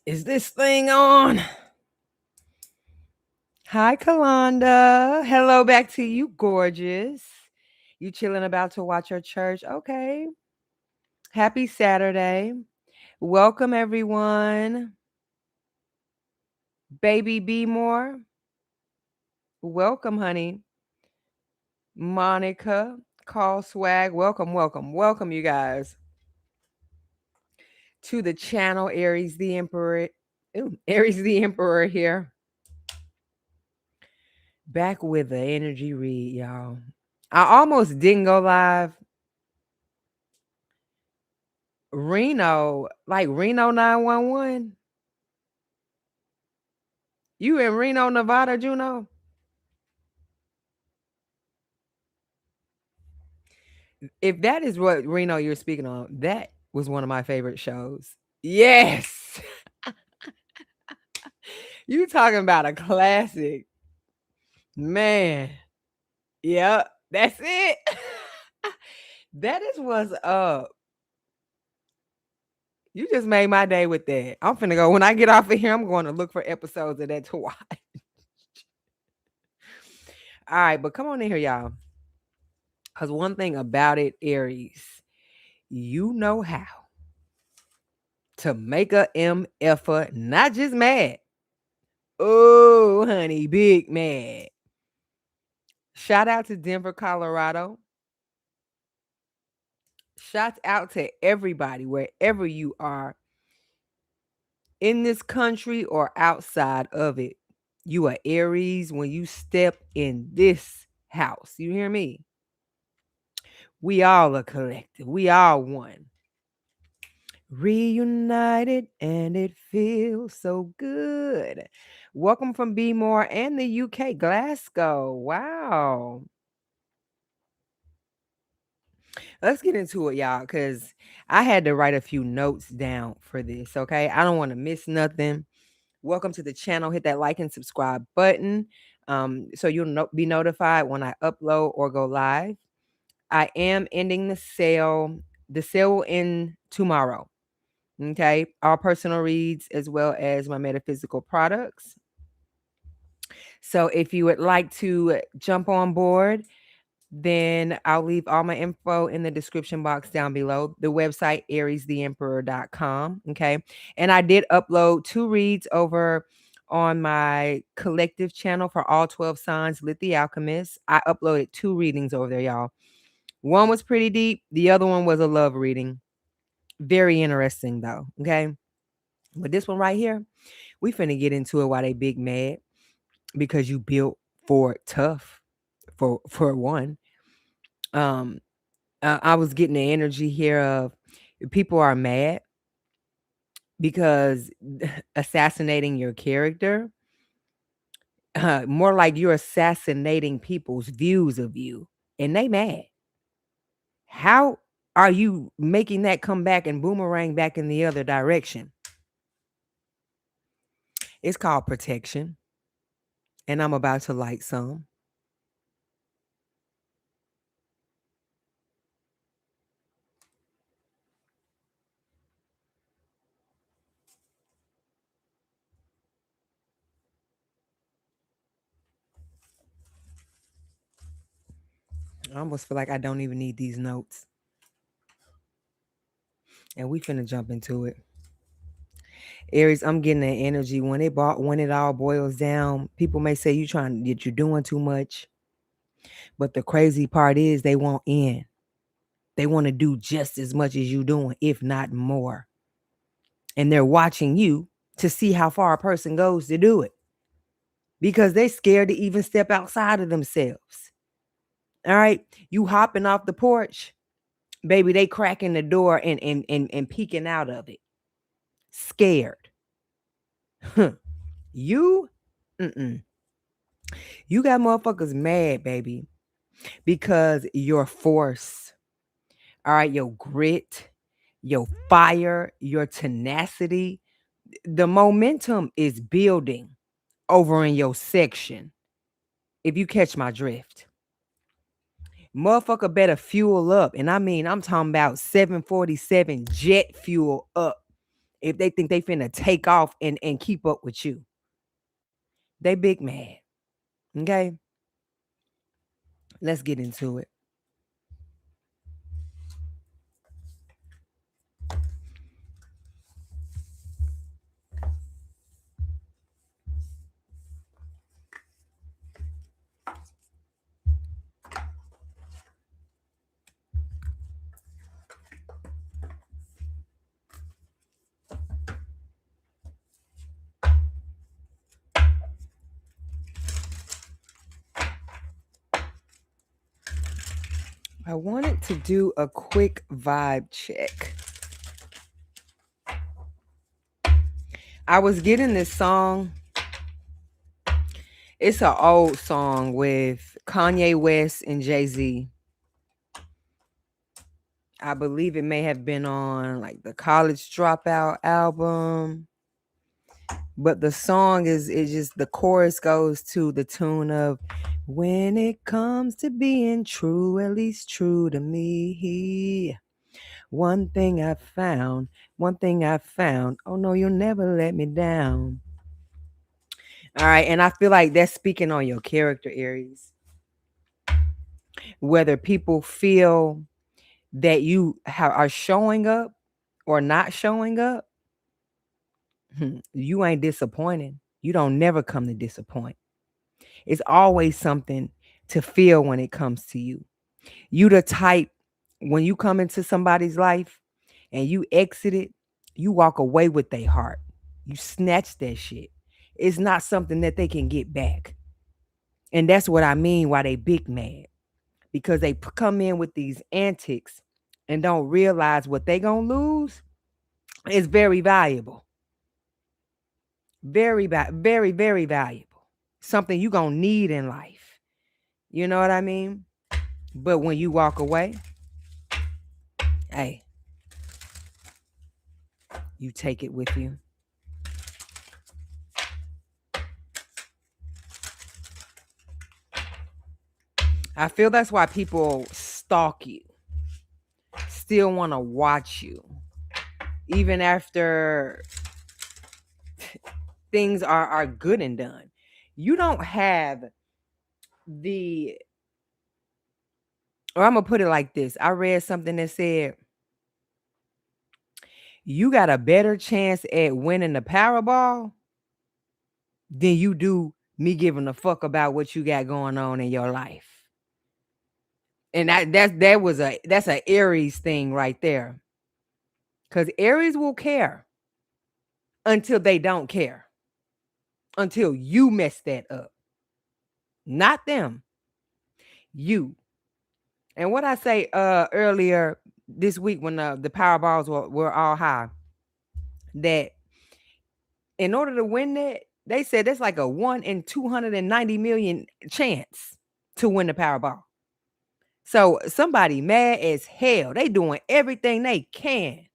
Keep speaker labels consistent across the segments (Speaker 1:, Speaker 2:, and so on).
Speaker 1: Is this thing on? Hi, Kalonda. Hello back to you, gorgeous. You chilling about to watch your church? Okay. Happy Saturday. Welcome, everyone. Baby B More. Welcome, honey. Monica. Call Swag. Welcome, you guys. To the channel, Aries the Emperor. Aries the Emperor here. Back with the energy read, y'all. I almost didn't go live. Reno, like Reno 911. You in Reno, Nevada, Juno? If that is what Reno you're speaking on, that was one of my favorite shows. Yes. You talking about a classic. Man. Yep, that's it. That is what's up. You just made my day with that. I'm finna go. When I get off of here, I'm going to look for episodes of that to watch. All right, but come on in here, y'all. Because one thing about it, Aries, you know how to make a MFer not just mad. Oh, honey, big mad. Shout out to Denver, Colorado. Shout out to everybody, wherever you are in this country or outside of it. You are Aries when you step in this house. You hear me? We all are collective. We all one. Reunited and it feels so good. Welcome from Be More and the UK, Glasgow. Wow. Let's get into it, y'all, because I had to write a few notes down for this, okay? I don't want to miss nothing. Welcome to the channel. Hit that like and subscribe button so you'll be notified when I upload or go live. I am ending the sale. The sale will end tomorrow. Okay, all personal reads as well as my metaphysical products. So if you would like to jump on board, then I'll leave all my info in the description box down below. The website, ariestheemperor.com. Okay, and I did upload 2 reads over on my collective channel for all 12 signs, Lit the Alchemist. I uploaded 2 readings over there, y'all. One was pretty deep. The other one was a love reading. Very interesting, though. Okay. But this one right here, we finna get into it while they big mad because you built for it tough for one. I was getting the energy here of people are mad because assassinating your character, more like you're assassinating people's views of you, and they mad. How are you making that come back and boomerang back in the other direction? It's called protection. And I'm about to light some. I almost feel like I don't even need these notes. And we finna jump into it. Aries, I'm getting that energy when it all boils down. People may say you're doing too much. But the crazy part is they won't end. They want to do just as much as you doing, if not more. And they're watching you to see how far a person goes to do it. Because they're scared to even step outside of themselves. All right. You hopping off the porch, baby, they cracking the door and peeking out of it. Scared. You you got motherfuckers mad, baby, because your force, all right, your grit, your fire, your tenacity, the momentum is building over in your section. If you catch my drift, motherfucker better fuel up. And I mean, I'm talking about 747 jet fuel up. if they think they finna take off and keep up with you. They big mad. Okay? Let's get into it. I wanted to do a quick vibe check. I was getting this song. It's an old song with Kanye West and Jay-Z. I believe it may have been on like the College Dropout album. But the song is just, the chorus goes to the tune of, when it comes to being true, at least true to me. One thing I found, oh no, you'll never let me down. All right, and I feel like that's speaking on your character, Aries. Whether people feel that you are showing up or not showing up, you ain't disappointing. You don't never come to disappoint. It's always something to feel when it comes to you. You the type, when you come into somebody's life and you exit it, you walk away with their heart. You snatch that shit. It's not something that they can get back. And that's what I mean why they big mad. Because they come in with these antics and don't realize what they gonna lose is very valuable. Very, very, very valuable. Something you gonna need in life. You know what I mean? But when you walk away, hey, you take it with you. I feel that's why people stalk you, still want to watch you, even after things are good and done. You don't have the, or I'm going to put it like this. I read something that said, you got a better chance at winning the Powerball than you do me giving a fuck about what you got going on in your life. And that's an Aries thing right there. Because Aries will care until they don't care. Until you mess that up. Not them. You. And what I say earlier this week when the Powerballs were all high, that in order to win that, they said that's like a 1 in 290 million chance to win the Powerball. So somebody mad as hell. They doing everything they can.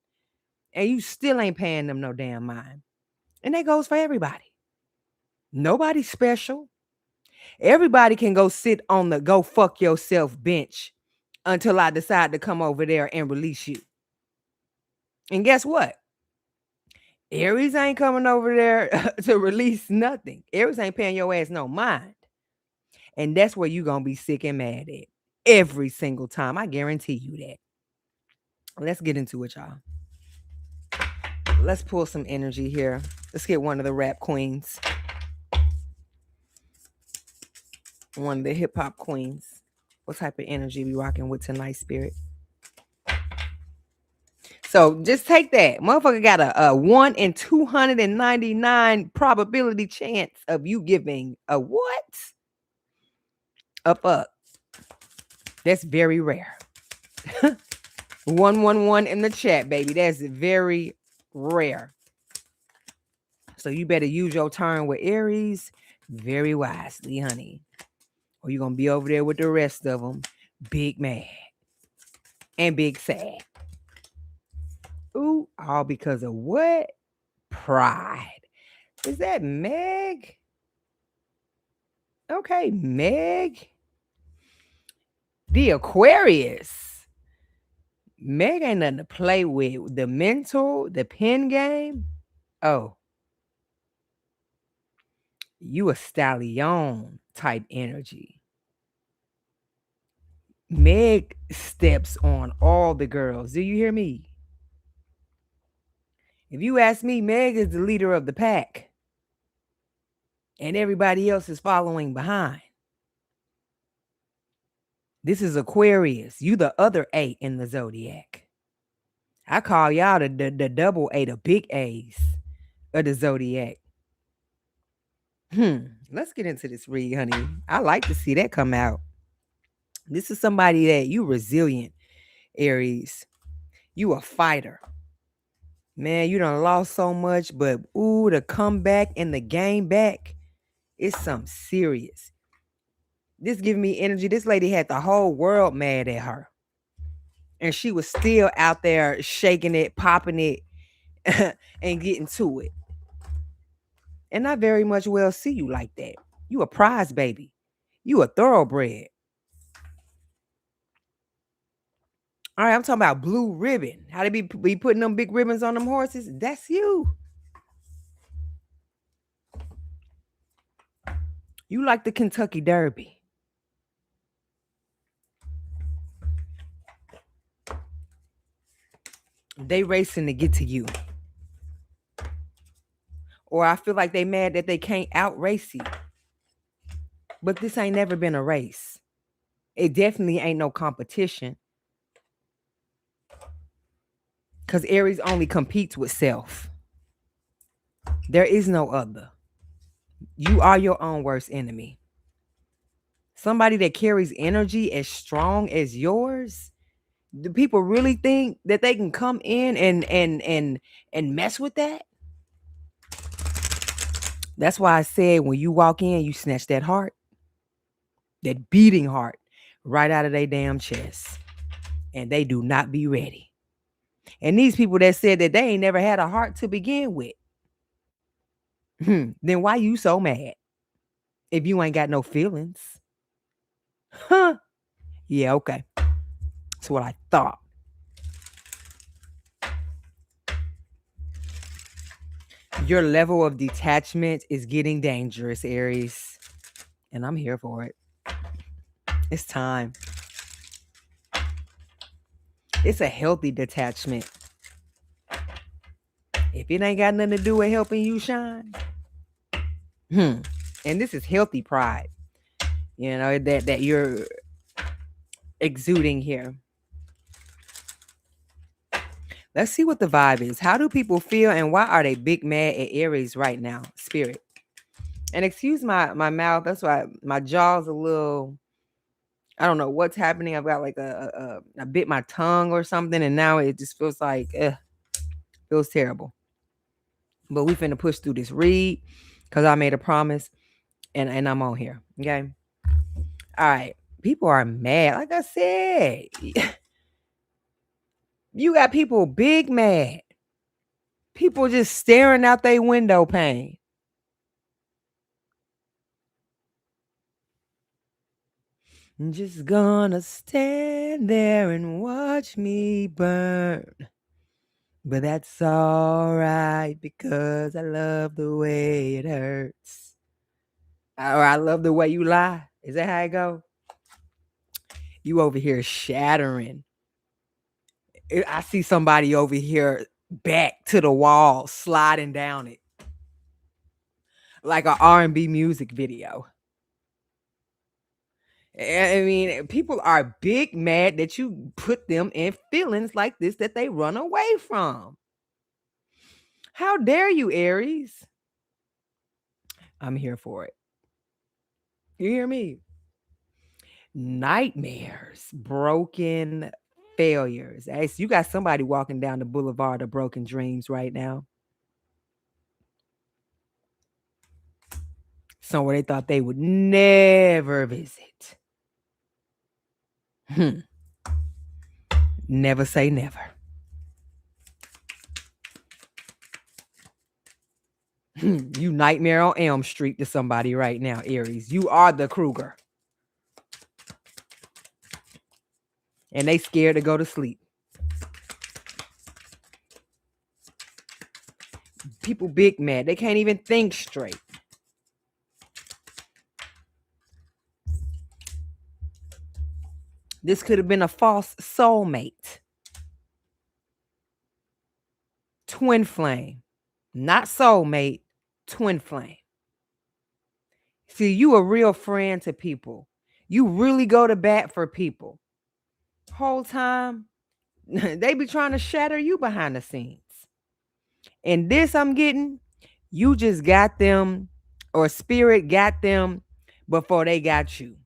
Speaker 1: And you still ain't paying them no damn mind. And that goes for everybody. Nobody's special. Everybody can go sit on the go fuck yourself bench until I decide to come over there and release you. And guess what? Aries ain't coming over there to release nothing. Aries ain't paying your ass no mind. And that's where you're going to be sick and mad at every single time. I guarantee you that. Let's get into it, y'all. Let's pull some energy here. Let's get one of the rap queens. One of the hip hop queens. What type of energy we rocking with tonight, Spirit? So just take that. Motherfucker got a 1 in 299 probability chance of you giving a what? Up. That's very rare. 111 in the chat, baby. That's very rare. So you better use your turn with Aries very wisely, honey. Or you're going to be over there with the rest of them. Big mad. And big sad. Ooh, all because of what? Pride. Is that Meg? Okay, Meg. The Aquarius. Meg ain't nothing to play with. The mental, the pen game. Oh, you a stallion type energy. Meg steps on all the girls. Do you hear me? If you ask me, Meg is the leader of the pack. And everybody else is following behind. This is Aquarius. You the other 8 in the zodiac. I call y'all the double A, the big A's of the zodiac. Let's get into this read, honey. I like to see that come out. This is somebody that you resilient, Aries. You a fighter. Man, you done lost so much, but ooh, the comeback and the game back, it's something serious. This giving me energy. This lady had the whole world mad at her. And she was still out there shaking it, popping it, and getting to it. And I very much well see you like that. You a prize baby. You a thoroughbred. All right, I'm talking about blue ribbon. How they be putting them big ribbons on them horses? That's you. You like the Kentucky Derby. They racing to get to you. Or I feel like they mad that they can't outrace you. But this ain't never been a race. It definitely ain't no competition. Because Aries only competes with self. There is no other. You are your own worst enemy. Somebody that carries energy as strong as yours. Do people really think that they can come in and mess with that? That's why I said when you walk in, you snatch that heart, that beating heart, right out of their damn chest. And they do not be ready. And these people that said that they ain't never had a heart to begin with, then why you so mad if you ain't got no feelings? Huh? Yeah, okay. That's what I thought. Your level of detachment is getting dangerous, Aries. And I'm here for it. It's time. It's a healthy detachment. If it ain't got nothing to do with helping you shine. And this is healthy pride. You know, that you're exuding here. Let's see what the vibe is. How do people feel and why are they big mad at Aries right now? Spirit. And excuse my mouth. That's why my jaw's a little, I don't know what's happening. I've got like I bit my tongue or something. And now it just feels like, feels terrible. But we finna push through this read because I made a promise and I'm on here. Okay. All right. People are mad. Like I said, you got people big mad. People just staring out their window pane. I'm just gonna stand there and watch me burn. But that's all right because I love the way it hurts. Or I love the way you lie. Is that how it go? You over here shattering. I see somebody over here back to the wall, sliding down it. Like an R&B music video. I mean, people are big mad that you put them in feelings like this that they run away from. How dare you, Aries? I'm here for it. You hear me? Nightmares, broken failures. You got somebody walking down the boulevard of broken dreams right now. Somewhere they thought they would never visit. Never say never. You Nightmare on Elm Street to somebody right now, Aries. You are the Kruger. And they scared to go to sleep. People big mad. They can't even think straight. This could have been a false soulmate. Twin flame. Not soulmate, twin flame. See, you a real friend to people. You really go to bat for people. Whole time, they be trying to shatter you behind the scenes. And this I'm getting, you just got them, or spirit got them before they got you.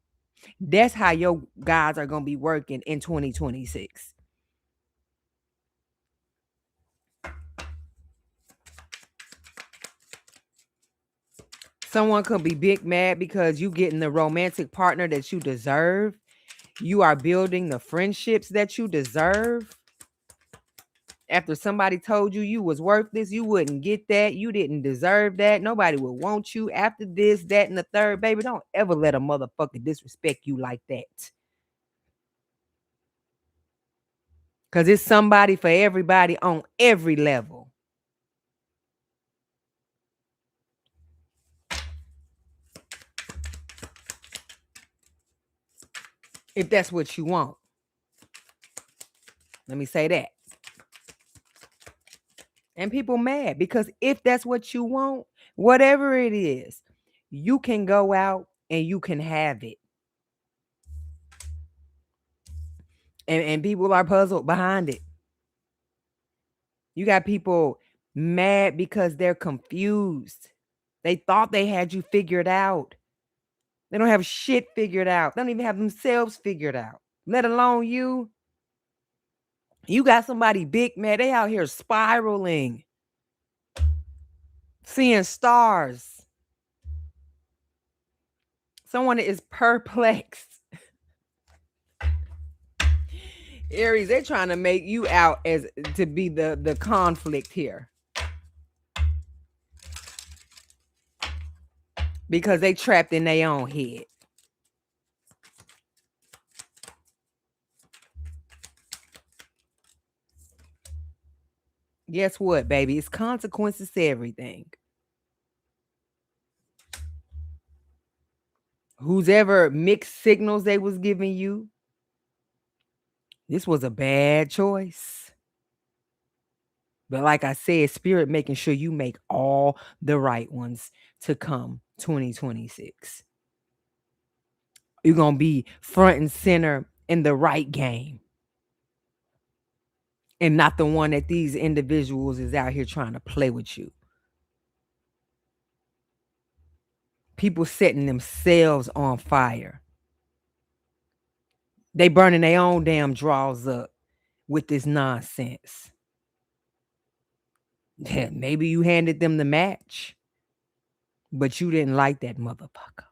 Speaker 1: That's how your guys are going to be working in 2026. Someone could be big mad because you getting the romantic partner that you deserve. You are building the friendships that you deserve. After somebody told you you was worth this, you wouldn't get that. You didn't deserve that. Nobody would want you after this, that, and the third. Baby, don't ever let a motherfucker disrespect you like that. Because it's somebody for everybody on every level. If that's what you want. Let me say that. And people mad because if that's what you want, whatever it is, you can go out and you can have it. And people are puzzled behind it. You got people mad because they're confused. They thought they had you figured out. They don't have shit figured out. They don't even have themselves figured out, let alone you. You got somebody big mad. They out here spiraling, seeing stars. Someone is perplexed. Aries, they're trying to make you out as to be the conflict here. Because they trapped in their own head. Guess what, baby? It's consequences to everything. Who's ever mixed signals they was giving you, this was a bad choice. But like I said, spirit making sure you make all the right ones to come 2026. You're going to be front and center in the right game. And not the one that these individuals is out here trying to play with you. People setting themselves on fire. They burning their own damn drawers up with this nonsense. Yeah, maybe you handed them the match, but you didn't like that motherfucker.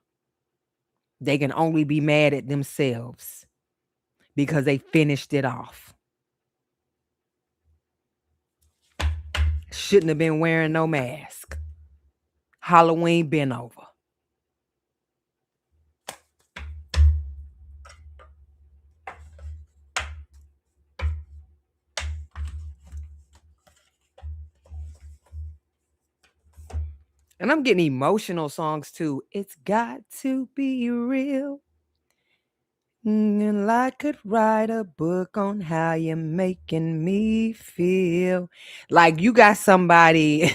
Speaker 1: They can only be mad at themselves because they finished it off. Shouldn't have been wearing no mask. Halloween been over. And I'm getting emotional songs too. It's got to be real. And I could write a book on how you're making me feel. Like you got somebody,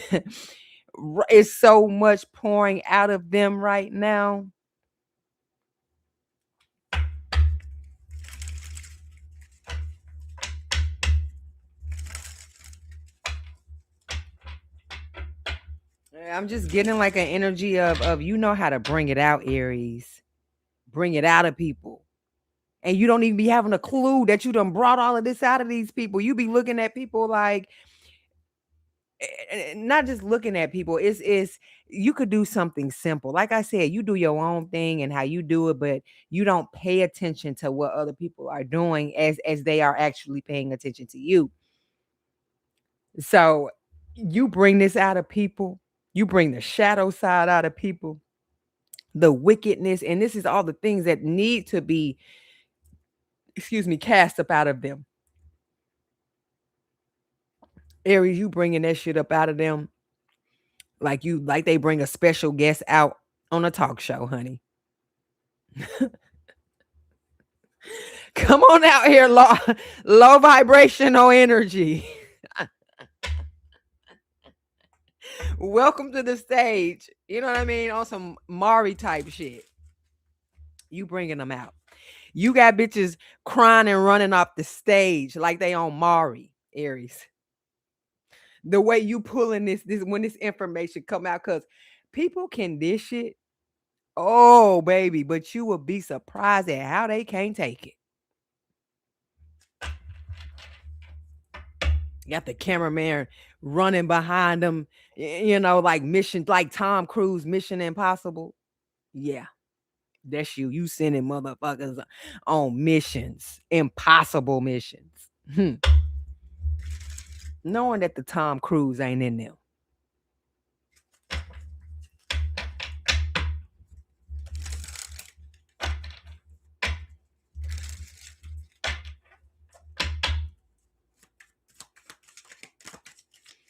Speaker 1: it's so much pouring out of them right now. I'm just getting like an energy of you know how to bring it out, Aries. Bring it out of people. And you don't even be having a clue that you done brought all of this out of these people. You be looking at people like, not just looking at people, it's you could do something simple. Like I said, you do your own thing and how you do it, but you don't pay attention to what other people are doing as they are actually paying attention to you. So you bring this out of people, you bring the shadow side out of people, the wickedness, and this is all the things that need to be, cast up out of them. Aries, you bringing that shit up out of them. Like they bring a special guest out on a talk show, honey. Come on out here, low vibrational energy. Welcome to the stage. You know what I mean? On some Mari type shit. You bringing them out. You got bitches crying and running off the stage like they on Mari, Aries. The way you pulling this when this information come out, because people can dish it. Oh, baby, but you will be surprised at how they can't take it. Got the cameraman running behind them, you know, like like Tom Cruise, Mission Impossible. Yeah, that's you. You sending motherfuckers on missions, impossible missions. Knowing that the Tom Cruise ain't in them.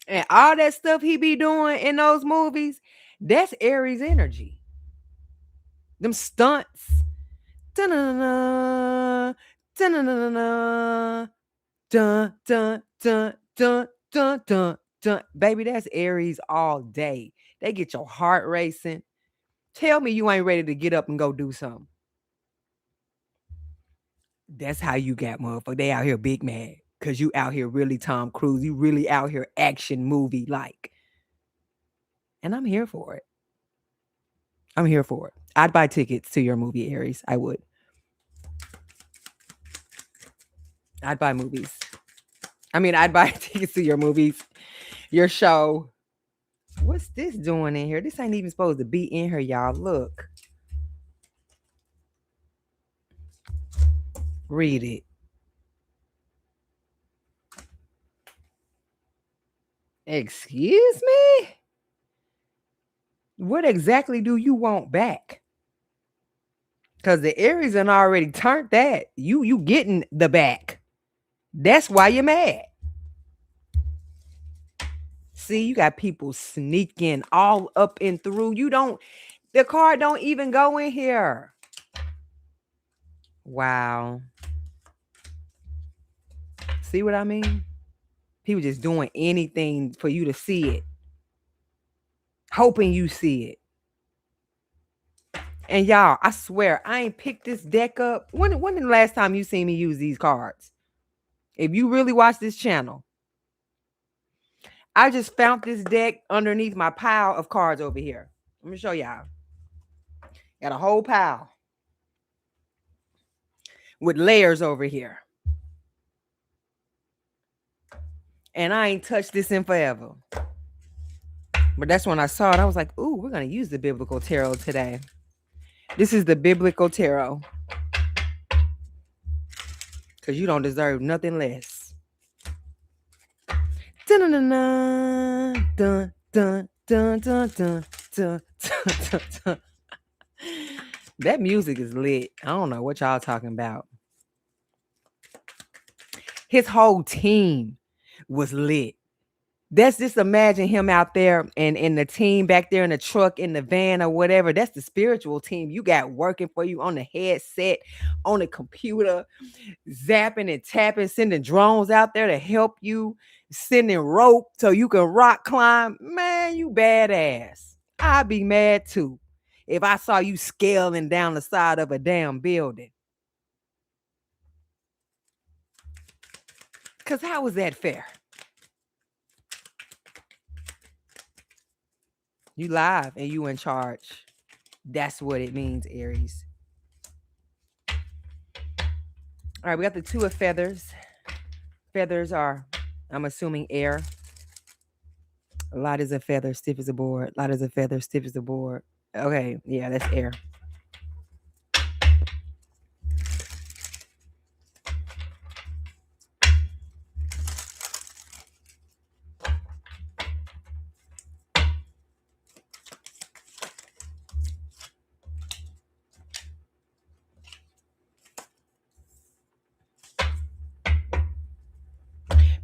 Speaker 1: And all that stuff he be doing in those movies, that's Aries energy. Them stunts. Dun-dun-dun, dun-dun-dun-dun, dun, dun, dun, dun, dun, dun, dun. Baby, that's Aries all day. They get your heart racing. Tell me you ain't ready to get up and go do something. That's how you got motherfucker. They out here big mad. Cause you out here really Tom Cruise. You really out here action movie like. And I'm here for it. I'm here for it. I'd buy tickets to your movie, Aries. I would. I'd buy movies. I mean, I'd buy tickets to your movies, your show. What's this doing in here? This ain't even supposed to be in here, y'all. Look. Read it. Excuse me? What exactly do you want back? Because the Aries done already turned that. You getting the back. That's why you're mad. See, you got people sneaking all up and through. The card don't even go in here. Wow. See what I mean? People just doing anything for you to see it. Hoping you see it. And y'all, I swear, I ain't picked this deck up. When the last time you seen me use these cards? If you really watch this channel, I just found this deck underneath my pile of cards over here. Let me show y'all. Got a whole pile with layers over here. And I ain't touched this in forever. But that's when I saw it. I was like, ooh, we're going to use the Biblical Tarot today. This is the Biblical Tarot. Because you don't deserve nothing less. Dun, dun, dun, dun, dun, dun, dun, dun, dun, dun, dun. That music is lit. I don't know what y'all talking about. His whole team was lit. That's just imagine him out there and the team back there in the truck, in the van or whatever. That's the spiritual team you got working for you on the headset, on the computer, zapping and tapping, sending drones out there to help you, sending rope so you can rock climb. Man, you badass. I'd be mad too if I saw you scaling down the side of a damn building. Because how is that fair? You live and you in charge. That's what it means, Aries. All right, we got the Two of Feathers. Feathers are, I'm assuming, air. Light as a feather, stiff as a board. Light as a feather, stiff as a board. Okay, yeah, that's air.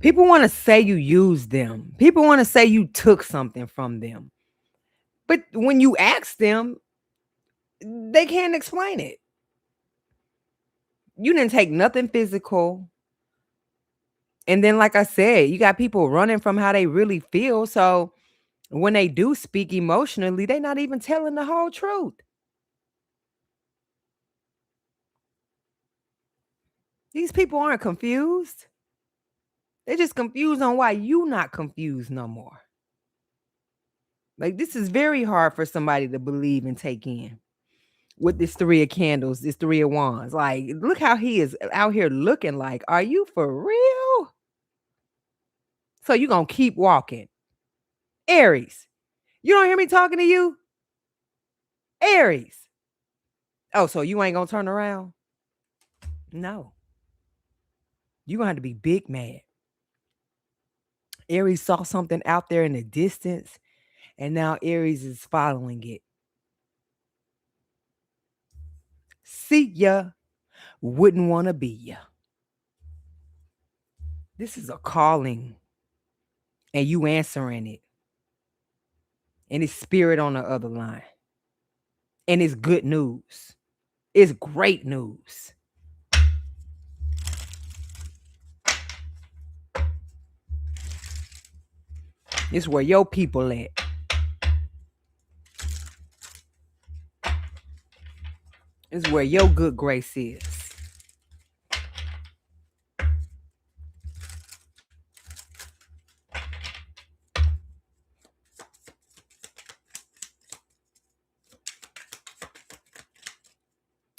Speaker 1: People want to say you used them. People want to say you took something from them. But when you ask them, they can't explain it. You didn't take nothing physical. And then, like I said, you got people running from how they really feel. So when they do speak emotionally, they're not even telling the whole truth. These people aren't confused. They're just confused on why you not confused no more. Like, this is very hard for somebody to believe and take in. With this 3 of candles, this 3 of wands. Like, look how he is out here looking like, are you for real? So you gonna keep walking. Aries, you don't hear me talking to you? Aries. Oh, so you ain't gonna turn around? No. You gonna have to be big mad. Aries saw something out there in the distance, and now Aries is following it. See ya. Wouldn't want to be ya. This is a calling, and you answering it. And it's spirit on the other line. And it's good news. It's great news. It's where your people at. It's where your good grace is.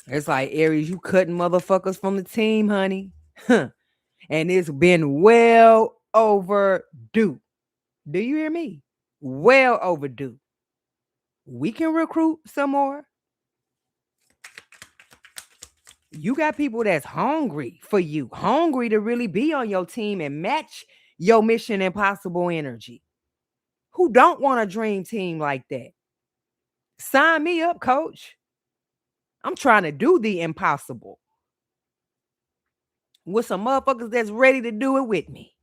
Speaker 1: It's like, Aries, you cutting motherfuckers from the team, honey. And it's been well overdue. Do you hear me? Well overdue. We can recruit some more. You got people that's hungry for you, hungry to really be on your team and match your Mission Impossible energy. Who don't want a dream team like that? Sign me up, coach. I'm trying to do the impossible with some motherfuckers that's ready to do it with me.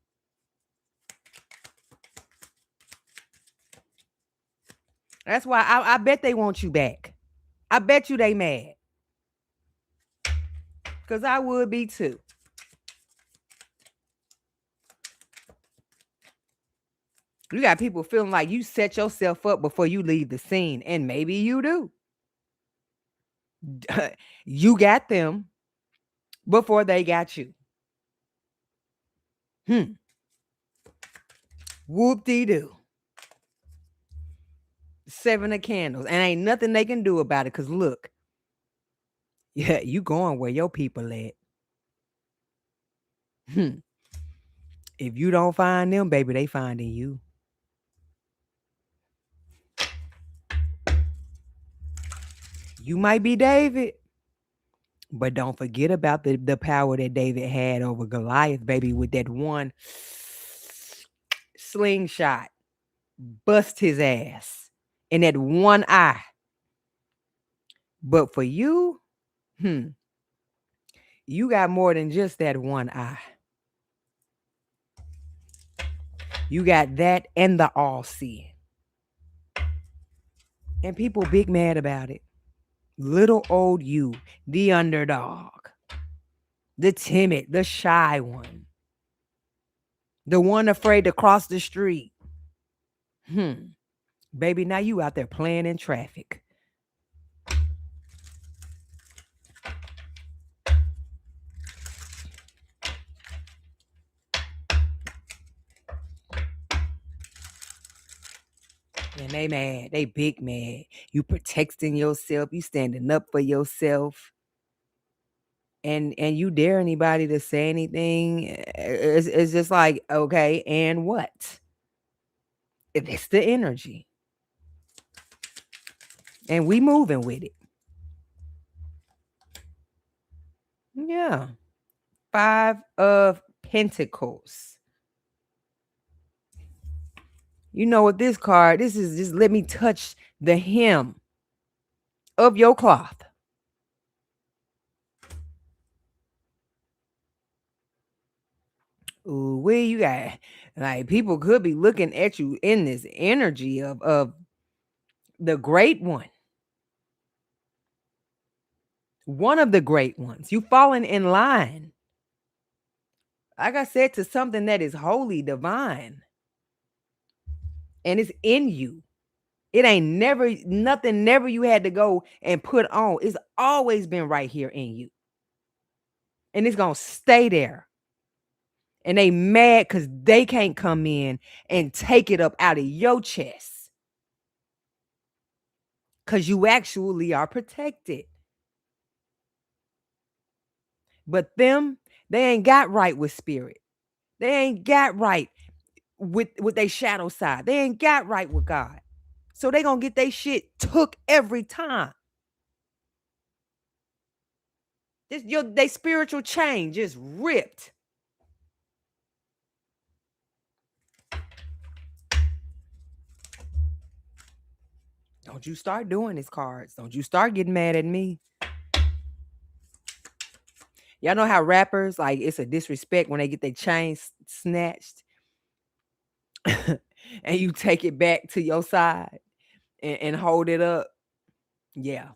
Speaker 1: That's why I bet they want you back. I bet you they mad. Because I would be too. You got people feeling like you set yourself up before you leave the scene. And maybe you do. You got them before they got you. Whoop-de-doo. 7 of candles. And ain't nothing they can do about it. Because look. Yeah, you going where your people at. If you don't find them, baby, they finding you. You might be David, but don't forget about the power that David had over Goliath, baby, with that one slingshot. Bust his ass in that one eye. But for you, you got more than just that one eye. You got that and the all-seeing. And people big mad about it. Little old you, the underdog, the timid, the shy one, the one afraid to cross the street. Baby, now you out there playing in traffic. And they mad. They big mad. You protecting yourself. You standing up for yourself. And you dare anybody to say anything. It's just like, okay, and what? It's the energy. And we moving with it. Yeah. 5 of Pentacles. You know what this card, this is just let me touch the hem of your cloth. Ooh, where you got, like, people could be looking at you in this energy of The great one. One of the great ones. You fallen in line. Like I said, to something that is holy, divine. And it's in you. It ain't nothing you had to go and put on. It's always been right here in you. And it's going to stay there. And they mad because they can't come in and take it up out of your chest. Because you actually are protected. But them, they ain't got right with spirit. They ain't got right with their shadow side. They ain't got right with God. So they gonna get their shit took every time. They spiritual chain just ripped. Don't you start doing these cards. Don't you start getting mad at me. Y'all know how rappers, like, it's a disrespect when they get their chain snatched and you take it back to your side and hold it up. Yeah.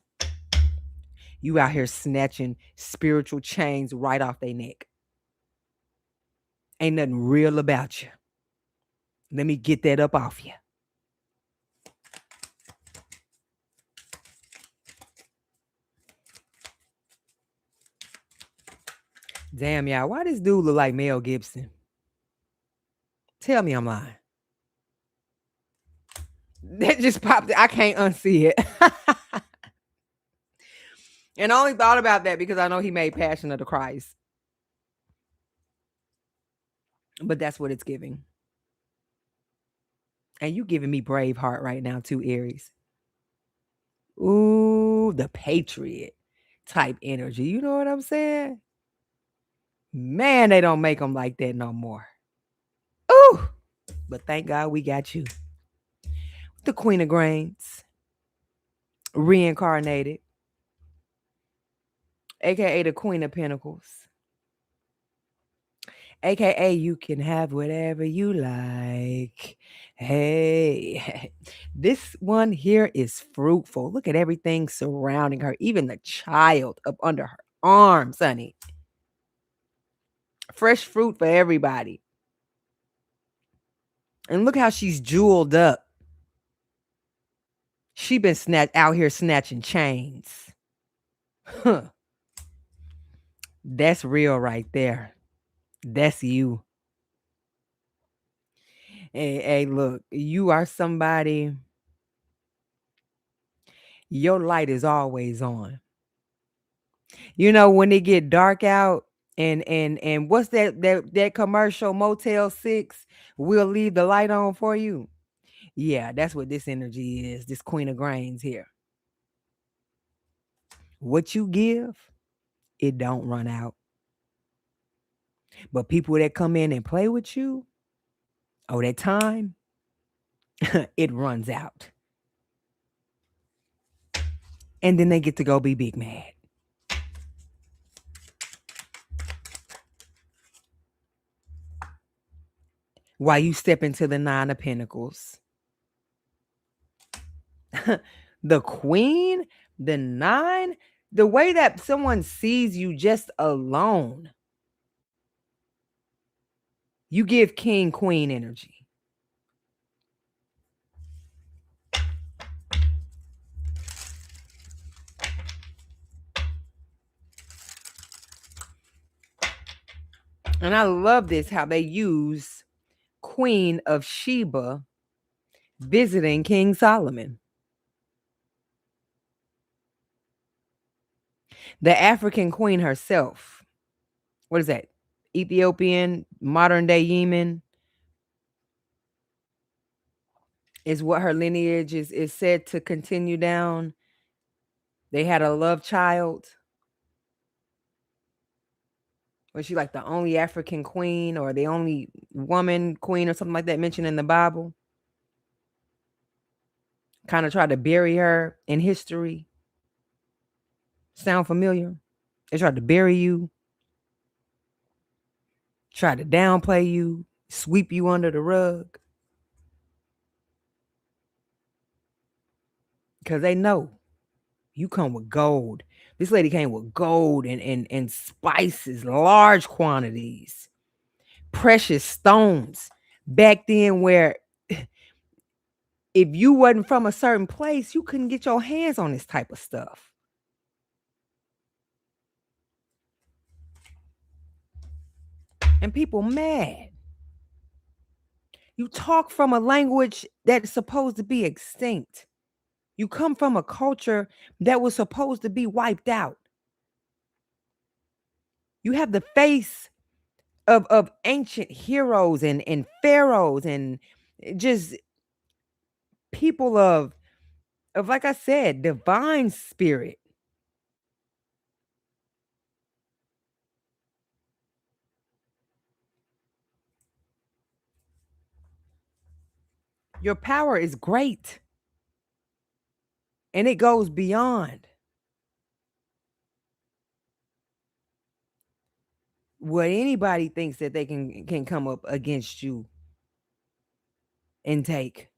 Speaker 1: You out here snatching spiritual chains right off their neck. Ain't nothing real about you. Let me get that up off you. Damn, y'all. Why this dude look like Mel Gibson? Tell me I'm lying. That just popped. I can't unsee it. And I only thought about that because I know he made Passion of the Christ. But that's what it's giving. And you giving me Braveheart right now too, Aries. Ooh, the Patriot type energy. You know what I'm saying? Man, they don't make them like that no more. Ooh, but thank God we got you. The Queen of Grains. Reincarnated. AKA the Queen of Pentacles. AKA you can have whatever you like. Hey, this one here is fruitful. Look at everything surrounding her, even the child up under her arms, honey. Fresh fruit for everybody. And look how she's jeweled up. She been out here snatching chains. Huh. That's real right there. That's you. Hey, look, you are somebody. Your light is always on. You know, when it get dark out and what's that commercial, Motel 6, we'll leave the light on for you. Yeah, that's what this energy is. This Queen of Grains here. What you give, it don't run out. But people that come in and play with you, oh, that time, it runs out. And then they get to go be big mad. While you step into the Nine of Pentacles. The Queen, the Nine, the way that someone sees you just alone, you give King, Queen energy. And I love this, how they use Queen of Sheba visiting King Solomon. The African queen herself. What is that? Ethiopian, modern day Yemen, is what her lineage is said to continue down. They had a love child. Was she like the only African queen or the only woman queen or something like that mentioned in the Bible? Kind of tried to bury her in history. Sound familiar? They tried to bury you, tried to downplay you, sweep you under the rug. Because they know you come with gold. This lady came with gold and spices, large quantities, precious stones. Back then, where if you wasn't from a certain place, you couldn't get your hands on this type of stuff. And people mad. You talk from a language that's supposed to be extinct. You come from a culture that was supposed to be wiped out. You have the face of ancient heroes and pharaohs and just people of like I said, divine spirit. Your power is great. And it goes beyond what anybody thinks that they can come up against you and take.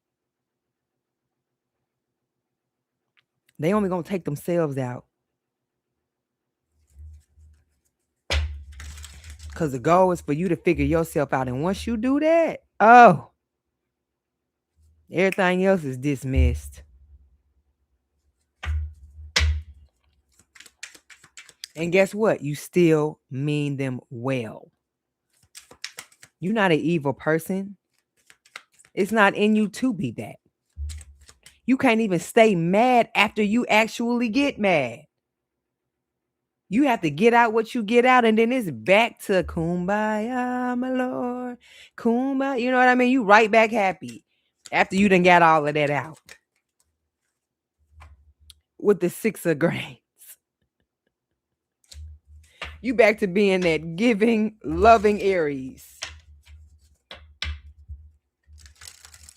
Speaker 1: They only gonna take themselves out. Because the goal is for you to figure yourself out. And once you do that, oh, everything else is dismissed. And guess what? You still mean them well. You're not an evil person. It's not in you to be that. You can't even stay mad after you actually get mad. You have to get out what you get out, and then it's back to kumbaya, my lord. Kumbaya. You know what I mean? You right back happy after you done got all of that out. With the 6 of grains. You back to being that giving, loving Aries.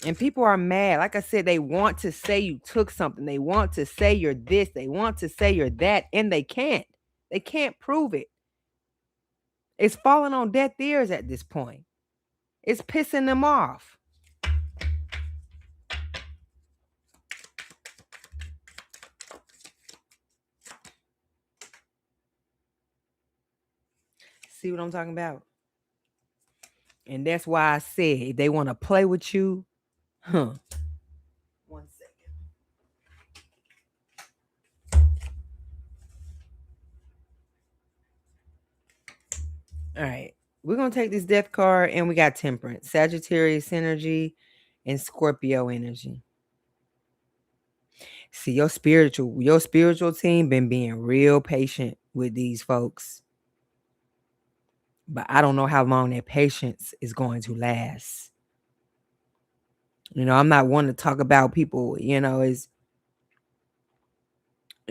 Speaker 1: And people are mad. Like I said, they want to say you took something. They want to say you're this. They want to say you're that. And they can't. They can't prove it. It's falling on deaf ears at this point. It's pissing them off. See what I'm talking about? And that's why I said if they want to play with you, 1 second. All right. We're going to take this death card and we got Temperance, Sagittarius energy, and Scorpio energy. See, your spiritual team been being real patient with these folks. But I don't know how long that patience is going to last. You know, I'm not one to talk about people, you know,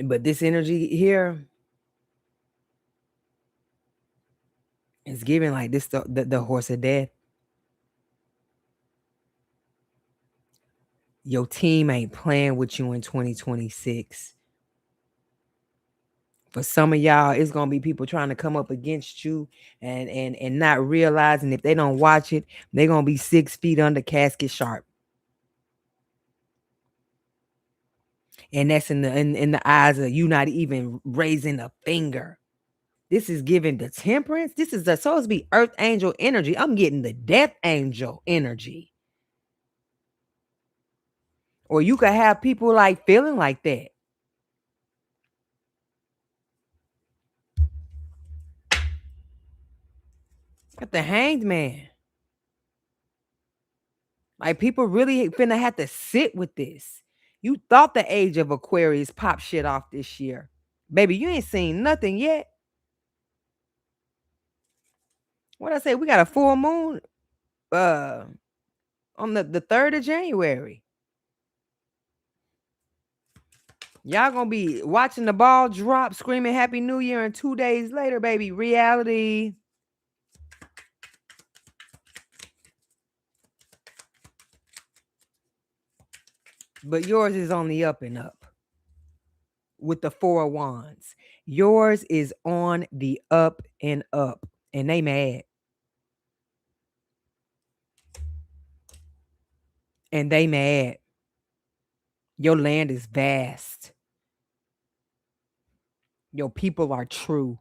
Speaker 1: but this energy here is giving like this the horse of death. Your team ain't playing with you in 2026. For some of y'all, it's gonna be people trying to come up against you and not realizing if they don't watch it, they're gonna be 6 feet under casket sharp. And that's in the eyes of you not even raising a finger. This is giving the Temperance. This is supposed to be earth angel energy. I'm getting the death angel energy. Or you could have people like feeling like that. Got the Hanged Man. Like people really finna have to sit with this. You thought the age of Aquarius popped shit off this year. Baby, you ain't seen nothing yet. What I say? We got a full moon on the 3rd of January. Y'all gonna be watching the ball drop, screaming Happy New Year, and 2 days later, baby, reality. But yours is on the up and up with the 4 of Wands. Yours is on the up and up, and they mad. And they mad. Your land is vast. Your people are true.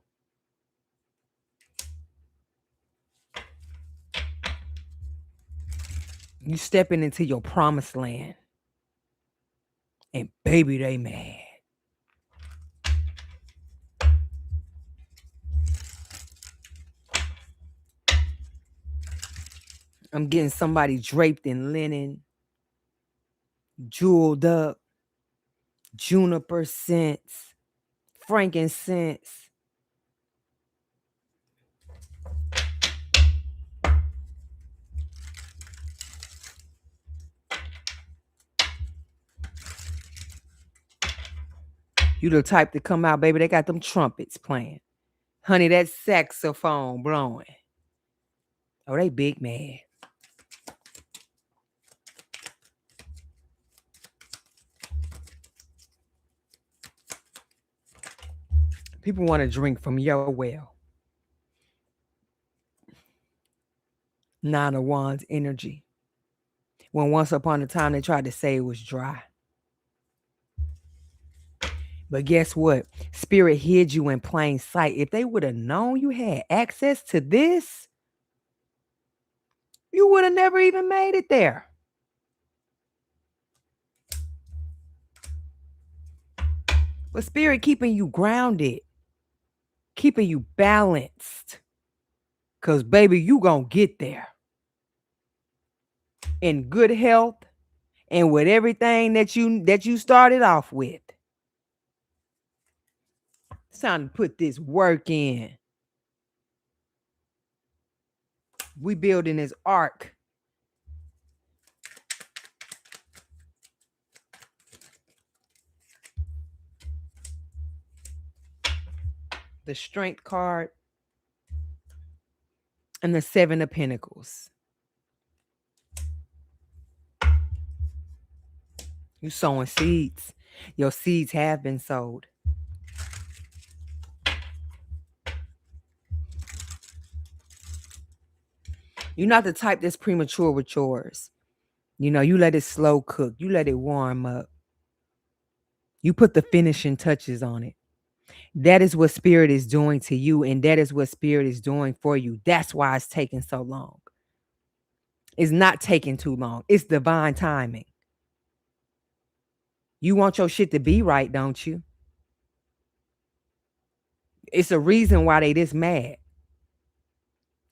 Speaker 1: You stepping into your promised land. And baby, they mad. I'm getting somebody draped in linen, jeweled up, juniper scents, frankincense. You the type to come out, baby. They got them trumpets playing. Honey, that saxophone blowing. Oh, they big mad. People want to drink from your well. 9 of Wands energy. When once upon a time they tried to say it was dry. But guess what? Spirit hid you in plain sight. If they would have known you had access to this, you would have never even made it there. But Spirit keeping you grounded, keeping you balanced. Because, baby, you going to get there. In good health and with everything that you started off with. It's time to put this work in. We building this ark. The Strength card and the 7 of Pentacles. You sowing seeds. Your seeds have been sowed. You're not the type that's premature with yours. You know, you let it slow cook. You let it warm up. You put the finishing touches on it. That is what Spirit is doing to you, and that is what Spirit is doing for you. That's why it's taking so long. It's not taking too long. It's divine timing. You want your shit to be right, don't you? It's a reason why they this mad.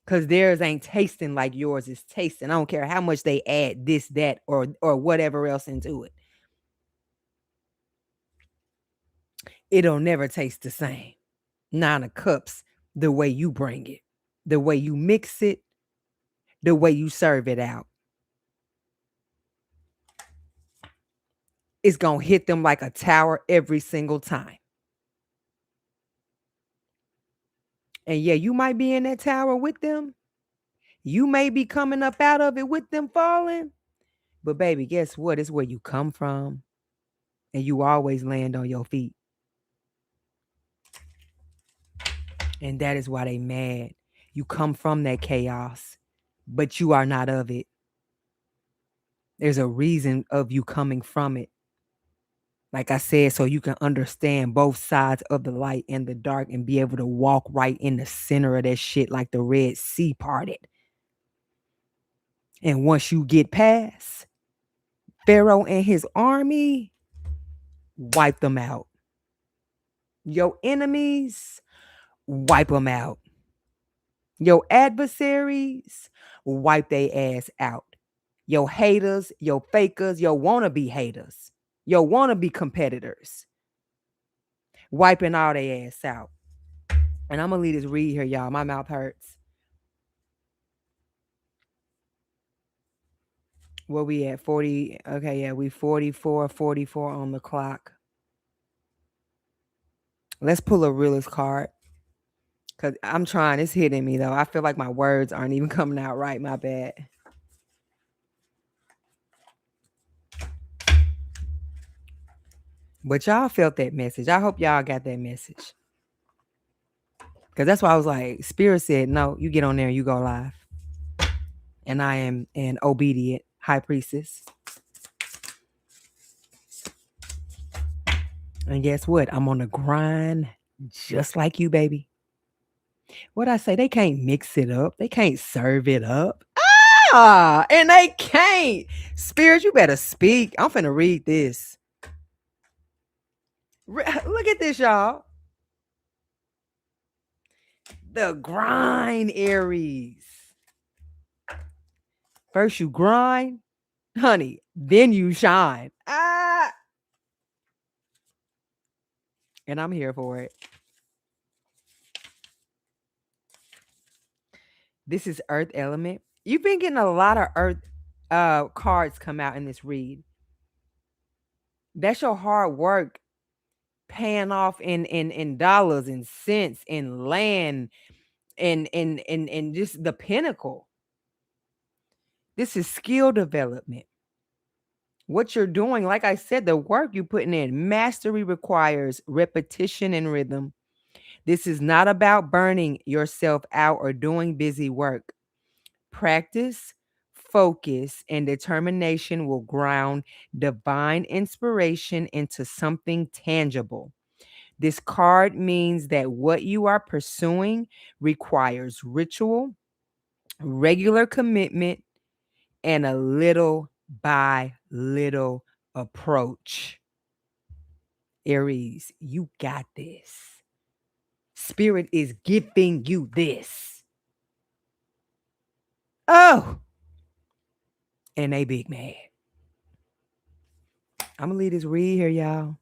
Speaker 1: Because theirs ain't tasting like yours is tasting. I don't care how much they add this, that, or whatever else into it. It'll never taste the same. 9 of Cups, the way you bring it, the way you mix it, the way you serve it out. It's going to hit them like a tower every single time. And yeah, you might be in that tower with them. You may be coming up out of it with them falling. But baby, guess what? It's where you come from. And you always land on your feet. And that is why they mad. You come from that chaos, but you are not of it. There's a reason of you coming from it. Like I said, so you can understand both sides of the light and the dark and be able to walk right in the center of that shit like the Red Sea parted. And once you get past, Pharaoh and his army, wipe them out. Your enemies, wipe them out. Your adversaries, wipe their ass out. Your haters, your fakers, your wannabe haters, your wannabe competitors, wiping all their ass out. And I'm going to leave this read here, y'all. My mouth hurts. Where we at? 40. Okay, yeah, we 44 on the clock. Let's pull a realist card. Because I'm trying. It's hitting me, though. I feel like my words aren't even coming out right. My bad. But y'all felt that message. I hope y'all got that message. Because that's why I was like, Spirit said, no, you get on there and you go live. And I am an obedient high priestess. And guess what? I'm on the grind just like you, baby. What I say, they can't mix it up. They can't serve it up. And they can't. Spirit, you better speak. I'm finna read this. Look at this, y'all. The grind, Aries. First you grind, honey, then you shine. And I'm here for it. This is Earth element. You've been getting a lot of Earth cards come out in this read. That's your hard work paying off in dollars and cents and land and just the pinnacle. This is skill development. What you're doing, like I said, the work you're putting in, mastery requires repetition and rhythm. This is not about burning yourself out or doing busy work. Practice, focus, and determination will ground divine inspiration into something tangible. This card means that what you are pursuing requires ritual, regular commitment, and a little by little approach. Aries, you got this. Spirit is giving you this. Oh, and they big mad. I'm gonna leave this read here, y'all.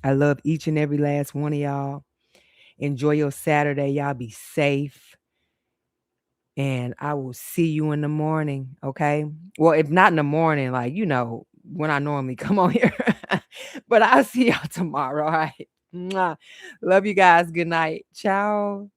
Speaker 1: I love each and every last one of y'all. Enjoy your Saturday. Y'all be safe. And I will see you in the morning. Okay. Well, if not in the morning, like, when I normally come on here. But I'll see y'all tomorrow. All right. Mwah. Love you guys. Good night. Ciao.